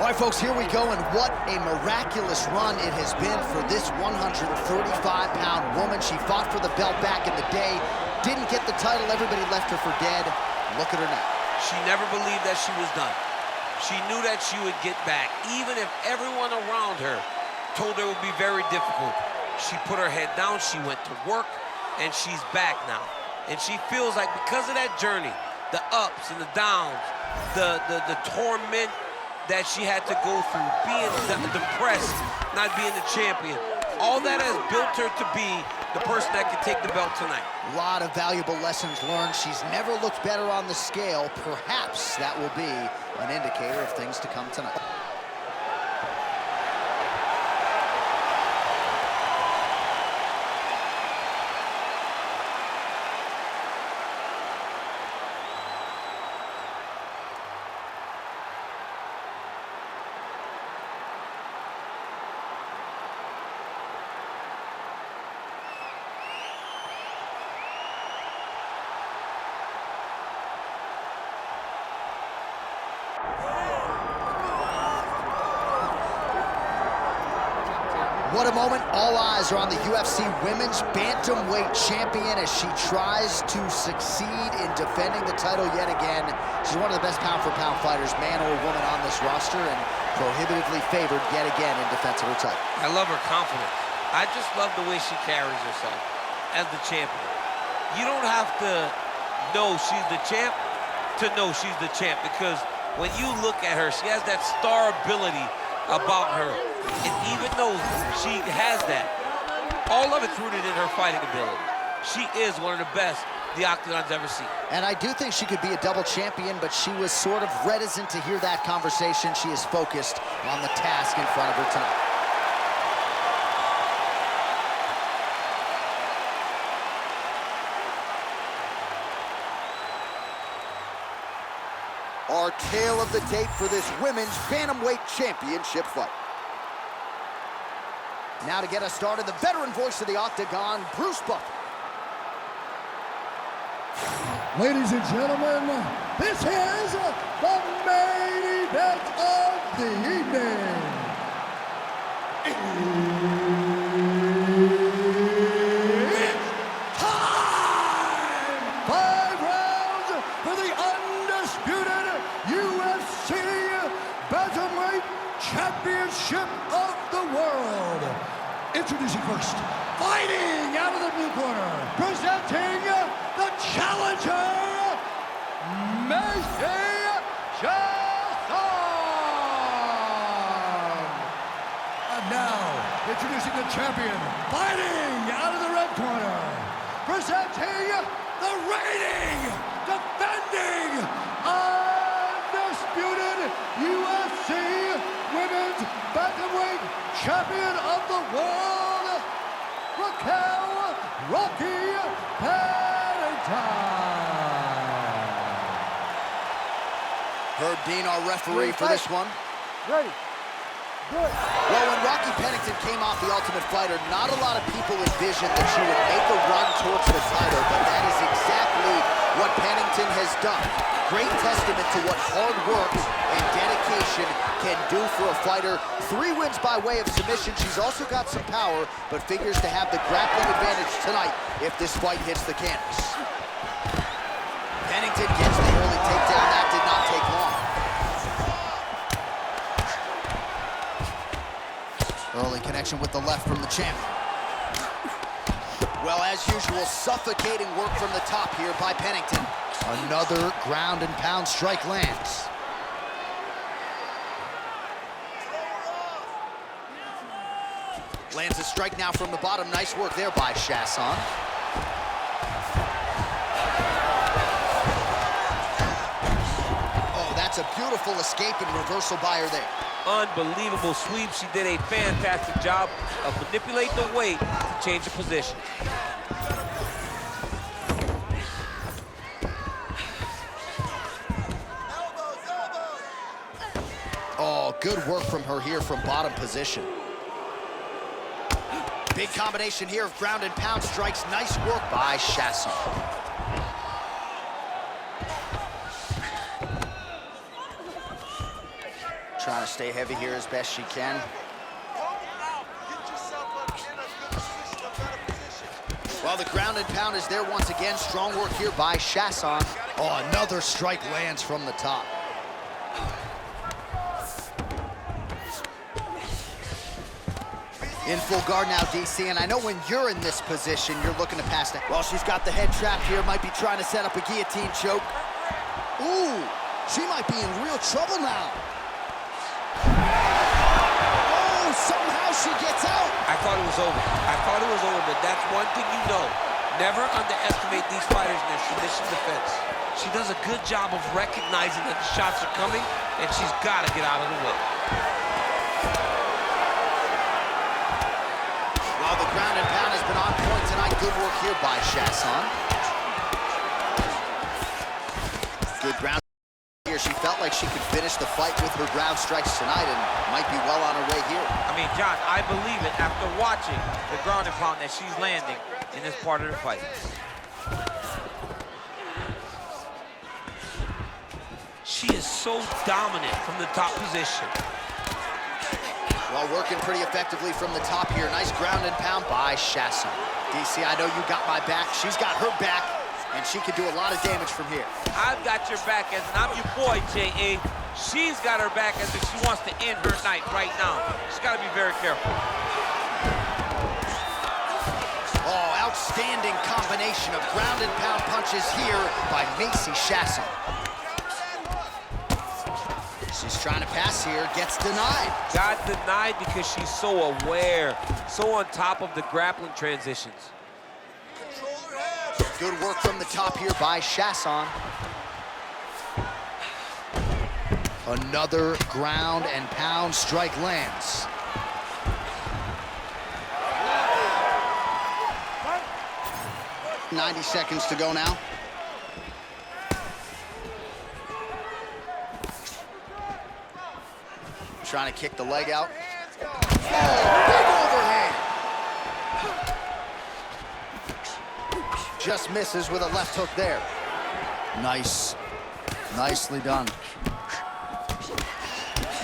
All right, folks, here we go, and what a miraculous run it has been for this 135-pound woman. She fought for the belt back in the day, didn't get the title, everybody left her for dead. Look at her now. She never believed that she was done. She knew that she would get back, even if everyone around her told her it would be very difficult. She put her head down, she went to work, and she's back now. And she feels like because of that journey, the ups and the downs, the torment that she had to go through, being depressed, not being the champion, all that has built her to be the person that can take the belt tonight. A lot of valuable lessons learned. She's never looked better on the scale. Perhaps that will be an indicator of things to come tonight. What a moment. All eyes are on the UFC Women's Bantamweight Champion as she tries to succeed in defending the title yet again. She's one of the best pound-for-pound fighters, man or woman, on this roster, and prohibitively favored yet again in defense of her title. I love her confidence. I just love the way she carries herself as the champion. You don't have to know she's the champ to know she's the champ, because when you look at her, she has that star ability about her. And even though she has that, all of it's rooted in her fighting ability. She is one of the best the Octagon's ever seen. And I do think she could be a double champion, but she was sort of reticent to hear that conversation. She is focused on the task in front of her tonight. Our tale of the tape for this Women's Bantamweight Championship fight. Now to get us started, the veteran voice of the Octagon, Bruce Buffer. Ladies and gentlemen, this is the main event of the evening. It's time! 5 rounds for the undisputed UFC Bantamweight Championship of the world. Introducing first, fighting out of the blue corner, presenting the challenger, Macy Chiasson. And now, introducing the champion, fighting out of the red corner, presenting the reigning, defending, undisputed UFC Women's Bantamweight Champion of the world, Raquel "Rocky" Pennington. Herb Dean, our referee for this one. Ready. Good. Well, when Rocky Pennington came off The Ultimate Fighter, not a lot of people envisioned that she would make a run towards the title, but that is exactly what Pennington has done. Great testament to what hard work and dedication can do for a fighter. 3 wins by way of submission. She's also got some power, but figures to have the grappling advantage tonight if this fight hits the canvas. Pennington gets the early takedown. That did not take long. Early connection with the left from the champ. Well, as usual, suffocating work from the top here by Pennington. Another ground and pound strike lands. Lands a strike now from the bottom. Nice work there by Chiasson. Oh, that's a beautiful escape and reversal by her there. Unbelievable sweep. She did a fantastic job of manipulating the weight to change the position. Oh, Good work from her here from bottom position. Big combination here of ground and pound strikes. Nice work by Chiasson. Trying to stay heavy here as best she can. Well, the ground and pound is there once again. Strong work here by Chiasson. Oh, another strike lands from the top. In full guard now, DC, and I know when you're in this position, you're looking to pass that. Well, she's got the head trapped here, might be trying to set up a guillotine choke. Ooh, she might be in real trouble now. Oh, somehow she gets out. I thought it was over. I thought it was over, but that's one thing you know. Never underestimate these fighters in their submission defense. She does a good job of recognizing that the shots are coming, and she's got to get out of the way. Well, the ground and pound has been on point tonight. Good work here by Chiasson. Good ground here. She felt like she could finish the fight with her ground strikes tonight and might be well on her way here. I mean, John, I believe it after watching the ground and pound that she's landing in this part of the fight. She is so dominant from the top position. Well, working pretty effectively from the top here. Nice ground and pound by Chiasson. DC, I know you got my back. She's got her back, and she can do a lot of damage from here. I've got your back, as I'm your boy, J.A. She's got her back as if she wants to end her night right now. She's got to be very careful. Oh, outstanding combination of ground and pound punches here by Macy Chiasson. She's trying to pass here, gets denied. Got denied because she's so aware, so on top of the grappling transitions. Good work from the top here by Chiasson. Another ground and pound strike lands. "90 seconds to go now. Trying to kick the leg out. Oh, big overhand. Just misses with a left hook there. Nice. Nicely done.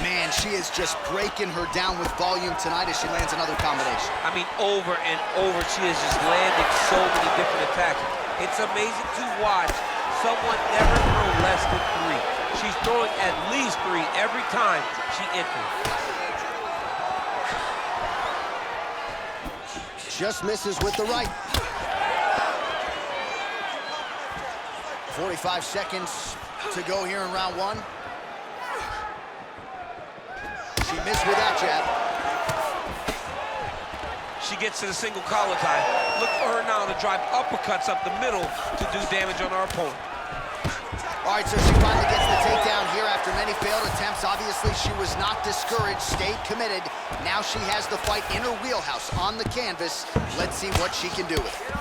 Man, she is just breaking her down with volume tonight as she lands another combination. I mean, over and over, she is just landing so many different attacks. It's amazing to watch someone never throw less than 3. She's throwing at least 3 every time she enters. Just misses with the right. 45 seconds to go here in round 1. She missed with that jab. She gets to the single collar tie. Look for her now to drive uppercuts up the middle to do damage on our opponent. All right, so she finally gets the takedown here after many failed attempts. Obviously, she was not discouraged, stayed committed. Now she has the fight in her wheelhouse on the canvas. Let's see what she can do with it.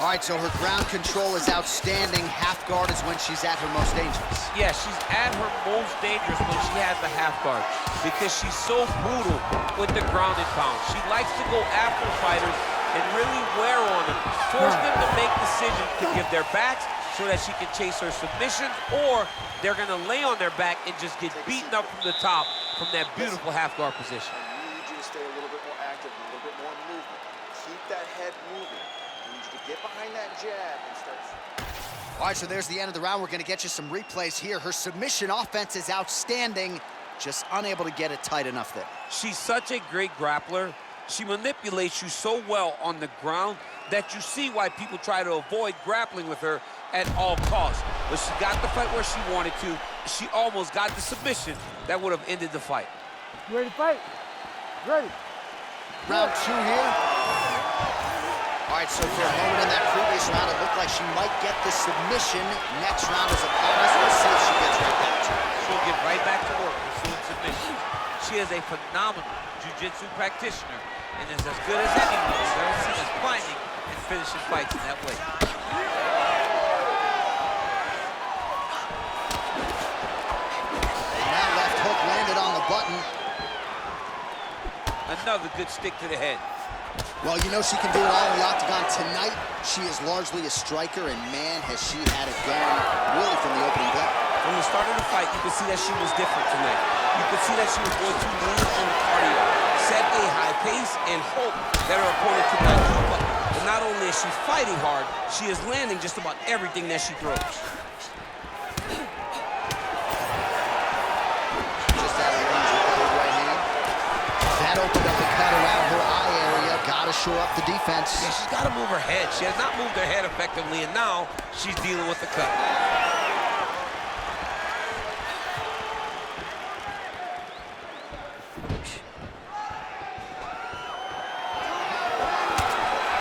All right, so her ground control is outstanding. Half guard is when she's at her most dangerous. Yeah, she's at her most dangerous when she has the half guard because she's so brutal with the ground and pound. She likes to go after fighters and really wear on them, force them to make decisions to give their backs so that she can chase her submissions, or they're gonna lay on their back and just get beaten up from the top from that beautiful half guard position. I need you to stay a little bit more active, a little bit more movement. Keep that head moving. I need you to get behind that jab and start. All right, so there's the end of the round. We're gonna get you some replays here. Her submission offense is outstanding, just unable to get it tight enough there. She's such a great grappler. She manipulates you so well on the ground that you see why people try to avoid grappling with her at all costs. But she got the fight where she wanted to. She almost got the submission that would have ended the fight. You ready to fight? Ready. Round 2 here. All right, so for a moment in that previous round, it looked like she might get the submission. Next round is upon us. We'll see if she gets right back to it. She'll get right back to work pursuing submission. She is a phenomenal jiu-jitsu practitioner and is as good as anyone who's ever seen us finding and finishing fights in that way. And that left hook landed on the button. another good stick to the head. Well, you know she can do it all in the octagon. Tonight, she is largely a striker, and man, has she had it going really from the opening bell. From the start of the fight, you could see that she was different tonight. You could see that she was going to lean on the cardio, set a high pace, and hope that her opponent could not keep up. But not only is she fighting hard, she is landing just about everything that she throws. Just out of range with the big right hand. That opened up the cut around her eye area. Gotta shore up the defense. Yeah, she's got to move her head. She has not moved her head effectively, and now she's dealing with the cut.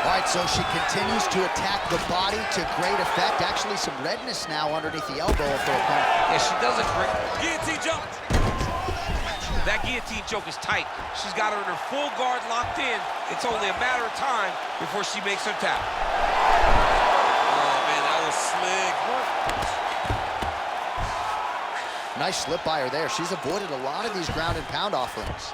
All right, so she continues to attack the body to great effect. Actually, some redness now underneath the elbow of her opponent. Yeah, she does a great guillotine choke. That guillotine choke is tight. She's got her in her full guard locked in. It's only a matter of time before she makes her tap. Oh, man, that was slick. Nice slip by her there. She's avoided a lot of these ground and pound offerings.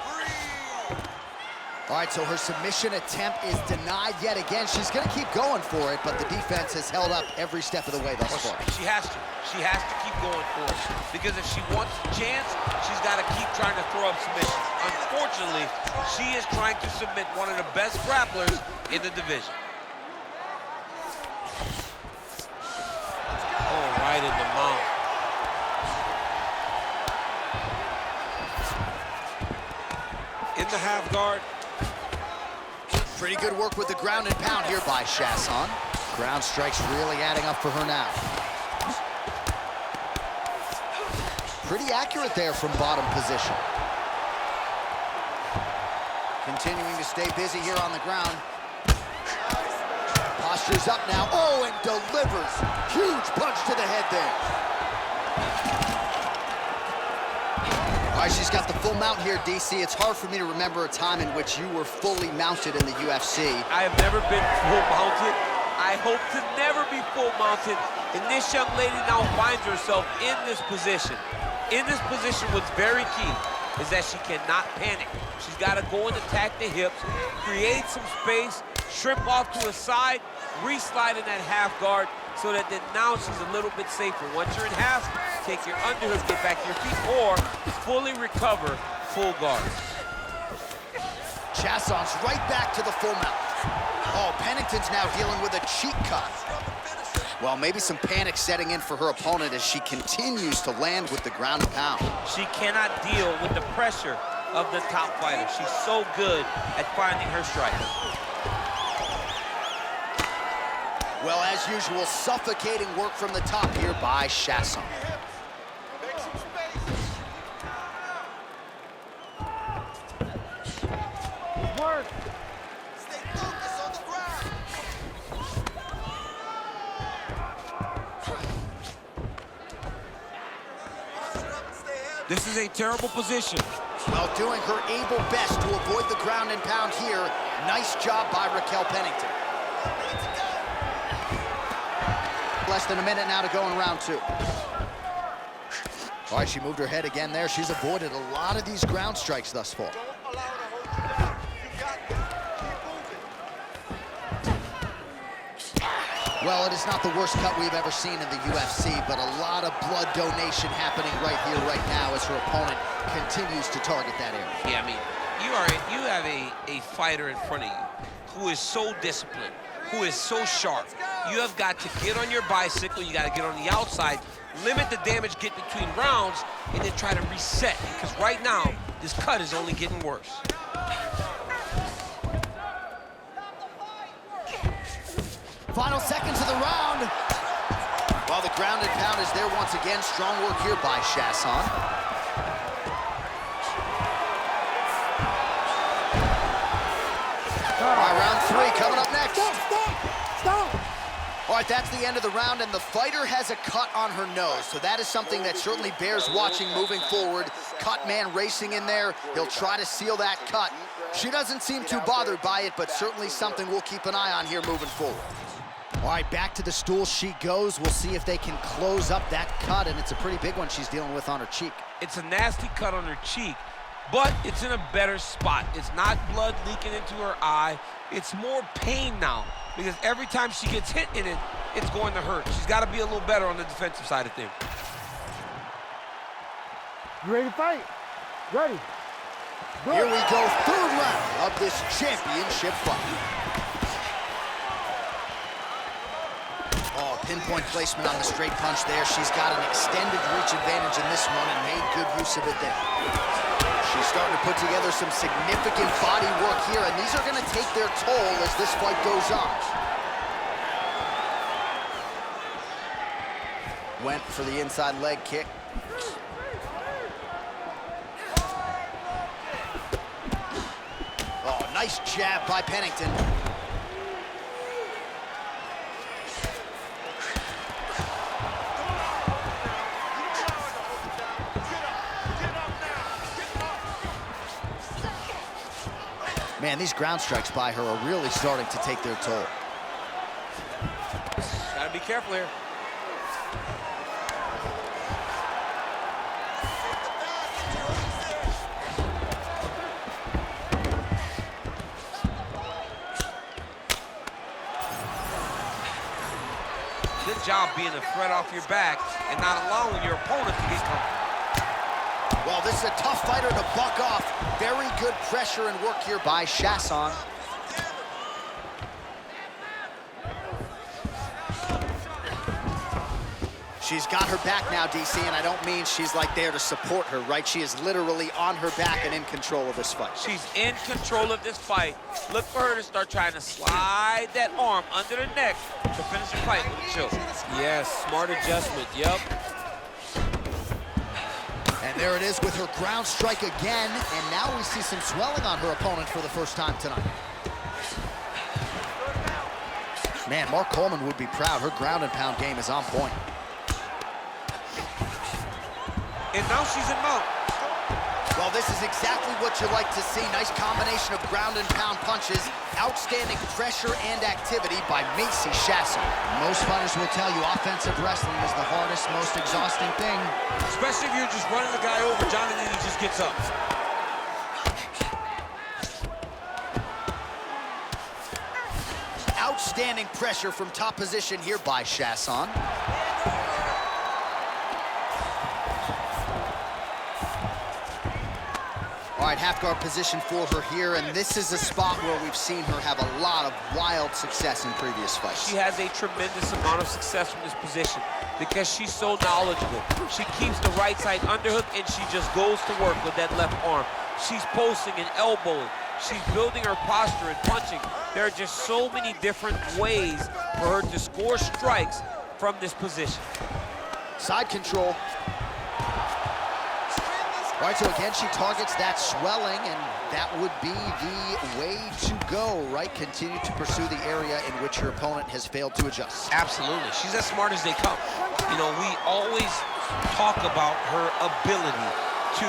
All right, so her submission attempt is denied yet again. She's gonna keep going for it, but the defense has held up every step of the way thus far. She has to. She has to keep going for it. Because if she wants a chance, she's got to keep trying to throw up submissions. Unfortunately, she is trying to submit one of the best grapplers in the division. Oh, right in the mouth. In the half guard. Pretty good work with the ground and pound here by Chiasson. Ground strikes really adding up for her now. Pretty accurate there from bottom position. Continuing to stay busy here on the ground. Posture's up now. Oh, and delivers. Huge punch to the head there. All right, she's got the full mount here, DC. It's hard for me to remember a time in which you were fully mounted in the UFC. I have never been full mounted. I hope to never be full mounted. And this young lady now finds herself in this position. In this position, what's very key is that she cannot panic. She's got to go and attack the hips, create some space, shrimp off to a side, re-slide in that half guard so that then now she's a little bit safer. Once you're in half, take your underhook, get back to your feet, or fully recover full guard. Chiasson's right back to the full mount. Oh, Pennington's now dealing with a cheek cut. Well, maybe some panic setting in for her opponent as she continues to land with the ground and pound. She cannot deal with the pressure of the top fighter. She's so good at finding her strike. Well, as usual, suffocating work from the top here by Chiasson. Mark. Stay focused on the ground. This is a terrible position. Well, doing her able best to avoid the ground and pound here. Nice job by Raquel Pennington. Less than a minute now to go in round two. All right, she moved her head again there. She's avoided a lot of these ground strikes thus far. Don't allow her to hold you down. You got this. Keep moving. Well, it is not the worst cut we've ever seen in the UFC, but a lot of blood donation happening right here, right now, as her opponent continues to target that area. Yeah, I mean, you have a fighter in front of you who is so disciplined, who is so sharp. You have got to get on your bicycle, you got to get on the outside, limit the damage, get between rounds, and then try to reset, because right now, this cut is only getting worse. Final seconds of the round. Well, the ground and pound is there once again. Strong work here by Chiasson. All right, round three coming up next. Stop! All right, that's the end of the round, and the fighter has a cut on her nose, so that is something that certainly bears watching moving forward. Cut man racing in there. He'll try to seal that cut. She doesn't seem too bothered by it, but certainly something we'll keep an eye on here moving forward. All right, back to the stool she goes. We'll see if they can close up that cut, and it's a pretty big one she's dealing with on her cheek. It's a nasty cut on her cheek, but it's in a better spot. It's not blood leaking into her eye. It's more pain now, because every time she gets hit in it, it's going to hurt. She's got to be a little better on the defensive side of things. You ready to fight? Ready. Good. Here we go, third round of this championship fight. Oh, pinpoint placement on the straight punch there. She's got an extended reach advantage in this one and made good use of it there. She's starting to put together some significant body work here, and these are going to take their toll as this fight goes on. Went for the inside leg kick. Oh, nice jab by Pennington. Man, these ground strikes by her are really starting to take their toll. Gotta be careful here. Good job being a threat off your back and not allowing your opponent to get comfortable. Well, this is a tough fighter to buck off. Very good pressure and work here by Chiasson. She's got her back now, DC, and I don't mean she's like there to support her, right? She is literally on her back and in control of this fight. She's in control of this fight. Look for her to start trying to slide that arm under the neck to finish the fight with a choke. Yes, smart adjustment, yep. And there it is with her ground strike again, and now we see some swelling on her opponent for the first time tonight. Man, Mark Coleman would be proud. Her ground and pound game is on point. And now she's in mount. Well, this is exactly what you like to see. Nice combination of ground and pound punches. Outstanding pressure and activity by Macy Chiasson. Most fighters will tell you offensive wrestling is the hardest, most exhausting thing. Especially if you're just running the guy over, John, and then he just gets up. Outstanding pressure from top position here by Chiasson. All right, half guard position for her here, and this is a spot where we've seen her have a lot of wild success in previous fights. She has a tremendous amount of success from this position because she's so knowledgeable. She keeps the right side underhook, and she just goes to work with that left arm. She's posting and elbowing. She's building her posture and punching. There are just so many different ways for her to score strikes from this position. Side control. All right, so again, she targets that swelling, and that would be the way to go, right? Continue to pursue the area in which her opponent has failed to adjust. Absolutely. She's as smart as they come. You know, we always talk about her ability to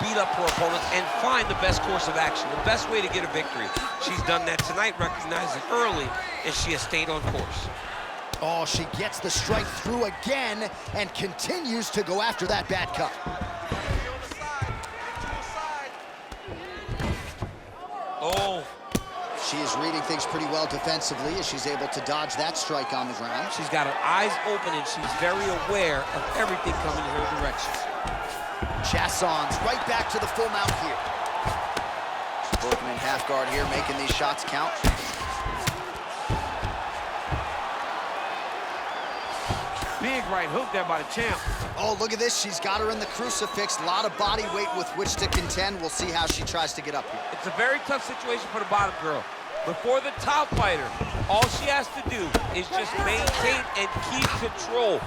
beat up her opponents and find the best course of action, the best way to get a victory. She's done that tonight, recognized it early, and she has stayed on course. Oh, she gets the strike through again and continues to go after that bad cut. Oh. She is reading things pretty well defensively as she's able to dodge that strike on the ground. She's got her eyes open and she's very aware of everything coming in her direction. Chiasson's right back to the full mount here. Working in half guard here, making these shots count. Big right hook there by the champ. Oh, look at this. She's got her in the crucifix. A lot of body weight with which to contend. We'll see how she tries to get up here. It's a very tough situation for the bottom girl. Before the top fighter, all she has to do is just maintain and keep control.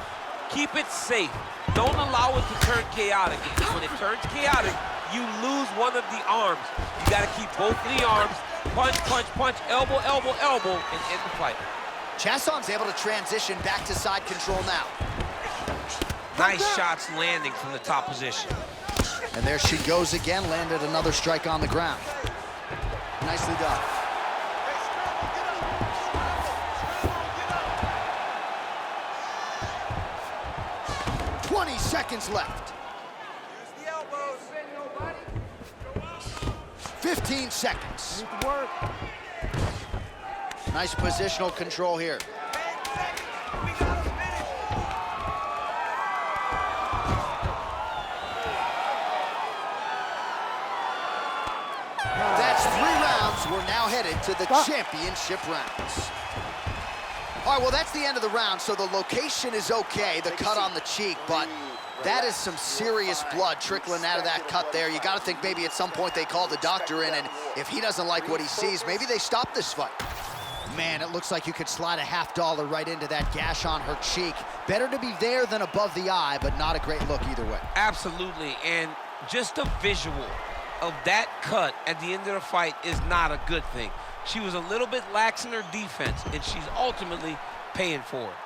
Keep it safe. Don't allow it to turn chaotic, because when it turns chaotic, you lose one of the arms. You got to keep both of the arms. Punch, punch, punch, elbow, elbow, elbow, and end the fight. Chiasson's able to transition back to side control now. Nice shots landing from the top position. And there she goes again, landed another strike on the ground. Nicely done. Seconds left. Use the elbows. 15 seconds. Need to work. Nice positional control here. That's 3 rounds. We're now headed to the championship rounds. All right, well, that's the end of the round, so the location is okay, the cut on the cheek, but that is some serious blood trickling out of that cut there. You got to think maybe at some point they call the doctor in, and if he doesn't like what he sees, maybe they stop this fight. Man, it looks like you could slide a $50 right into that gash on her cheek. Better to be there than above the eye, but not a great look either way. Absolutely, and just a visual of that cut at the end of the fight is not a good thing. She was a little bit lax in her defense, and she's ultimately paying for it.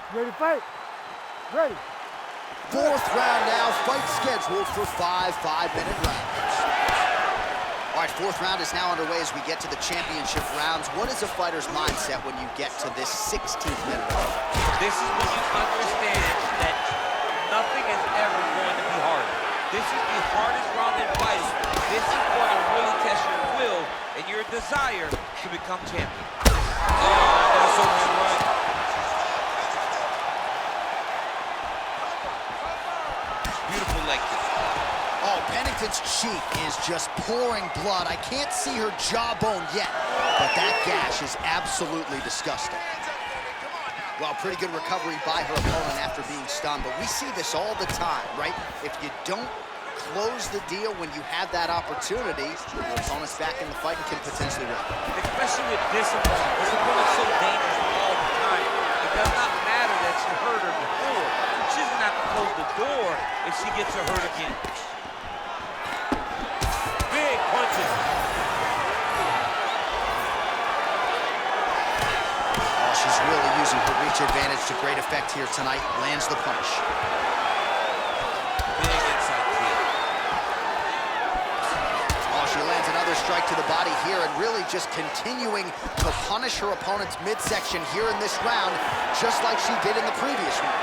Ready to fight? Ready. 4th round now, fight scheduled for 5 5-minute rounds. All right, 4th round is now underway as we get to the championship rounds. What is a fighter's mindset when you get to this 16th minute round? This is when you understand that nothing is ever going to be harder. This is the hardest round in fighting. This is going to really test your will and your desire to become champion. That's so right. Beautiful leg kick. Oh, Pennington's cheek is just pouring blood. I can't see her jawbone yet, but that gash is absolutely disgusting. Well, pretty good recovery by her opponent after being stunned, but we see this all the time, right? If you don't close the deal when you have that opportunity, your opponent's back in the fight and can potentially win. Especially with this opponent. This opponent's so dangerous all the time. It does not matter that she hurt her before. She's going to have to close the door if she gets her hurt again. Big punches. Oh, she's really using her reach advantage to great effect here tonight. Lands the punch. Big inside kick. Oh, she lands another strike to the body here and really just continuing to punish her opponent's midsection here in this round, just like she did in the previous one.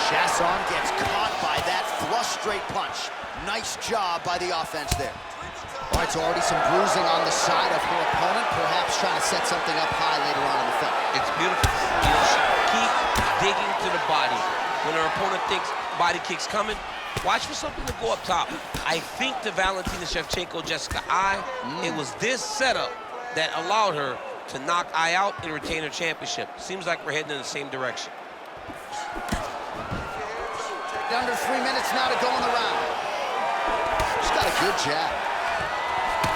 Chiasson gets caught by that flush straight punch. Nice job by the offense there. All right, so already some bruising on the side of her opponent, perhaps trying to set something up high later on in the fight. It's beautiful. You know, she keep digging to the body. When her opponent thinks body kick's coming, watch for something to go up top. I think the Valentina Shevchenko-Jessica Eye, it was this setup that allowed her to knock Eye out and retain her championship. Seems like we're heading in the same direction. Under 3 minutes now to go in the round. She's got a good jab.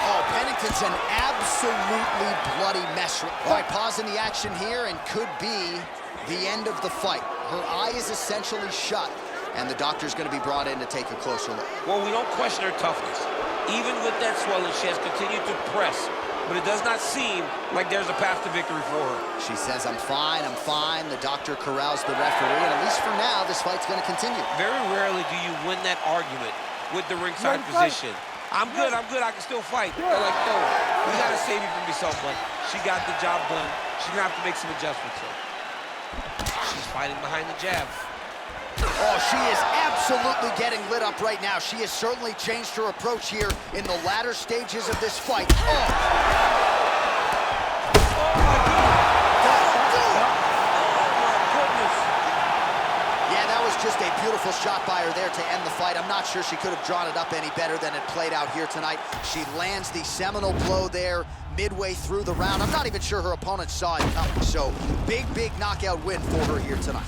Oh, Pennington's an absolutely bloody mess. All right, pausing the action here and could be the end of the fight. Her eye is essentially shut, and the doctor's going to be brought in to take a closer look. Well, we don't question her toughness. Even with that swelling, she has continued to press, but it does not seem like there's a path to victory for her. She says, I'm fine, I'm fine. The doctor corrals the referee, and at least for now, this fight's going to continue. Very rarely do you win that argument with the ringside position. I'm good, I can still fight. They're like, no, we gotta save you from yourself, but she got the job done. She's gonna have to make some adjustments, so. She's fighting behind the jab. Oh, she is absolutely getting lit up right now. She has certainly changed her approach here in the latter stages of this fight. Just a beautiful shot by her there to end the fight. I'm not sure she could have drawn it up any better than it played out here tonight. She lands the seminal blow there midway through the round. I'm not even sure her opponent saw it coming. So big knockout win for her here tonight.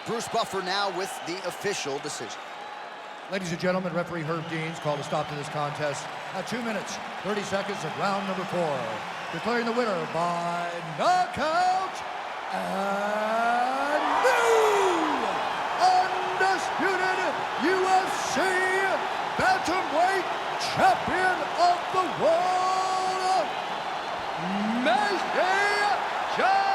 Bruce Buffer now with the official decision. Ladies and gentlemen, referee Herb Deans called a stop to this contest at 2 minutes, 30 seconds of round number 4. Declaring the winner by knockout and new undisputed UFC bantamweight champion of the world, Macy Chiasson!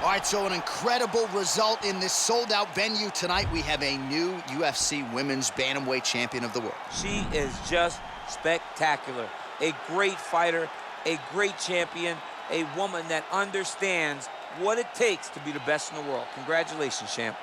All right, so an incredible result in this sold-out venue tonight. We have a new UFC Women's Bantamweight Champion of the World. She is just spectacular. A great fighter, a great champion, a woman that understands what it takes to be the best in the world. Congratulations, champ.